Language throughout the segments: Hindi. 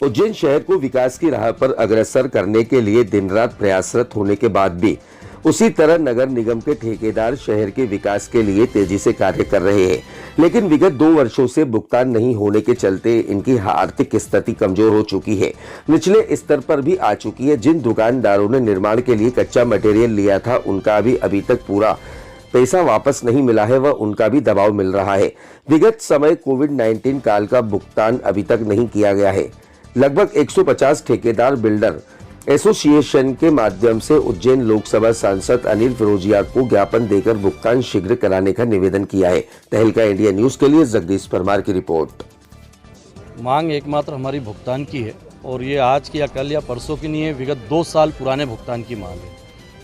उज्जैन शहर को विकास की राह पर अग्रसर करने के लिए दिन रात प्रयासरत होने के बाद भी उसी तरह नगर निगम के ठेकेदार शहर के विकास के लिए तेजी से कार्य कर रहे हैं, लेकिन विगत 2 वर्षों से भुगतान नहीं होने के चलते इनकी आर्थिक स्थिति कमजोर हो चुकी है, निचले स्तर पर भी आ चुकी है। जिन दुकानदारों ने निर्माण के लिए कच्चा मटेरियल लिया था, उनका भी अभी तक पूरा पैसा वापस नहीं मिला है व उनका भी दबाव मिल रहा है। विगत समय कोविड-19 काल का भुगतान अभी तक नहीं किया गया है। लगभग 150 ठेकेदार बिल्डर एसोसिएशन के माध्यम से उज्जैन लोकसभा सांसद अनिल फिरोजिया को ज्ञापन देकर भुगतान शीघ्र कराने का निवेदन किया है। तहलका इंडिया न्यूज के लिए जगदीश परमार की रिपोर्ट। मांग एकमात्र हमारी भुगतान की है और ये आज की या कल या परसों की नहीं है, विगत 2 साल पुराने भुगतान की मांग है।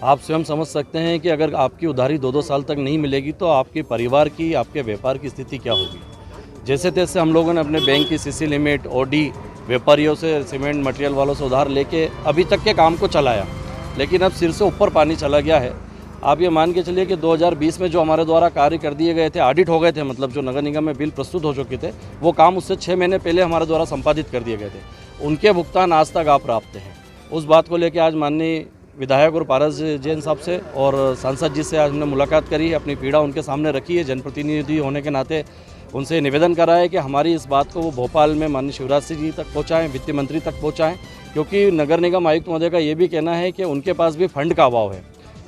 आप स्वयं समझ सकते हैं कि अगर आपकी उधारी 2-2 साल तक नहीं मिलेगी तो आपके परिवार की, आपके व्यापार की स्थिति क्या होगी। जैसे तैसे हम लोगों ने अपने बैंक की सीसी लिमिट, ओडी, व्यापारियों से, सीमेंट मटेरियल वालों से उधार लेके अभी तक के काम को चलाया, लेकिन अब सिर से ऊपर पानी चला गया है। आप ये मान के चलिए कि 2020 में जो हमारे द्वारा कार्य कर दिए गए थे, ऑडिट हो गए थे, मतलब जो नगर निगम में बिल प्रस्तुत हो चुके थे, वो काम उससे 6 महीने पहले हमारे द्वारा संपादित कर दिए गए थे। उनके भुगतान आज तक अप्राप्त हैं। उस बात को लेकर आज माननीय विधायक और पारस जैन साहब से और सांसद जी से आज हमने मुलाकात करी है, अपनी पीड़ा उनके सामने रखी है। जनप्रतिनिधि होने के नाते उनसे निवेदन करा है कि हमारी इस बात को वो भोपाल में माननीय शिवराज सिंह जी तक पहुँचाएँ, वित्त मंत्री तक पहुँचाएँ, क्योंकि नगर निगम आयुक्त महोदय का ये भी कहना है कि उनके पास भी फंड का अभाव है।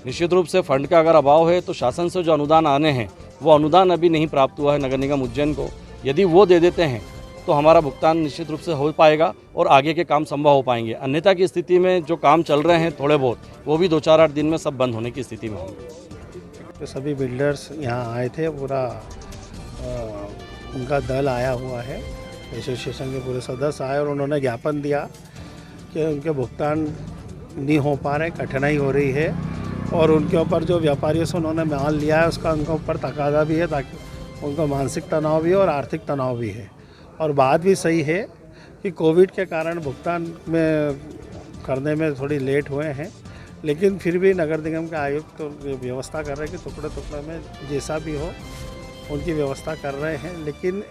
निश्चित रूप से फंड का अगर अभाव है तो शासन से जो अनुदान आने हैं वो अनुदान अभी नहीं प्राप्त हुआ है नगर निगम उज्जैन को। यदि वो दे देते हैं तो हमारा भुगतान निश्चित रूप से हो पाएगा और आगे के काम संभव हो पाएंगे। अन्यथा की स्थिति में जो काम चल रहे हैं थोड़े बहुत, वो भी 2-4-8 दिन में सब बंद होने की स्थिति में होंगे। तो सभी बिल्डर्स यहाँ आए थे, पूरा उनका दल आया हुआ है, एसोसिएशन के पूरे सदस्य आए और उन्होंने ज्ञापन दिया कि उनके भुगतान नहीं हो पा रहे, कठिनाई हो रही है और उनके ऊपर जो व्यापारियों से उन्होंने माल लिया है उसका उनके ऊपर तकाजा भी है, ताकि उनको मानसिक तनाव भी है और आर्थिक तनाव भी है। और बात भी सही है कि कोविड के कारण भुगतान में करने में थोड़ी लेट हुए हैं, लेकिन फिर भी नगर निगम के आयुक्त तो व्यवस्था कर रहे हैं कि टुकड़े में जैसा भी हो उनकी व्यवस्था कर रहे हैं। लेकिन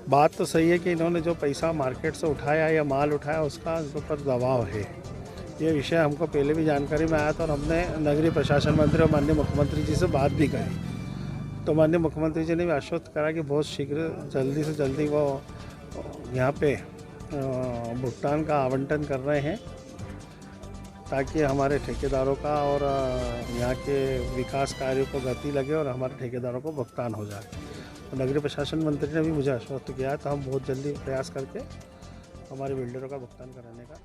बात तो सही है कि इन्होंने जो पैसा मार्केट से उठाया या माल उठाया उसका उनके ऊपर दबाव है। ये विषय हमको पहले भी जानकारी में आया था और हमने नगरीय प्रशासन मंत्री और माननीय मुख्यमंत्री जी से बात भी करी। तो माननीय मुख्यमंत्री जी ने भी आश्वस्त करा कि बहुत शीघ्र जल्दी से जल्दी वो यहाँ पे भुगतान का आवंटन कर रहे हैं, ताकि हमारे ठेकेदारों का और यहाँ के विकास कार्यों को गति लगे और हमारे ठेकेदारों को भुगतान हो जाए। तो नगरीय प्रशासन मंत्री ने भी मुझे आश्वस्त किया है, तो हम बहुत जल्दी प्रयास करके हमारे बिल्डरों का भुगतान कराने का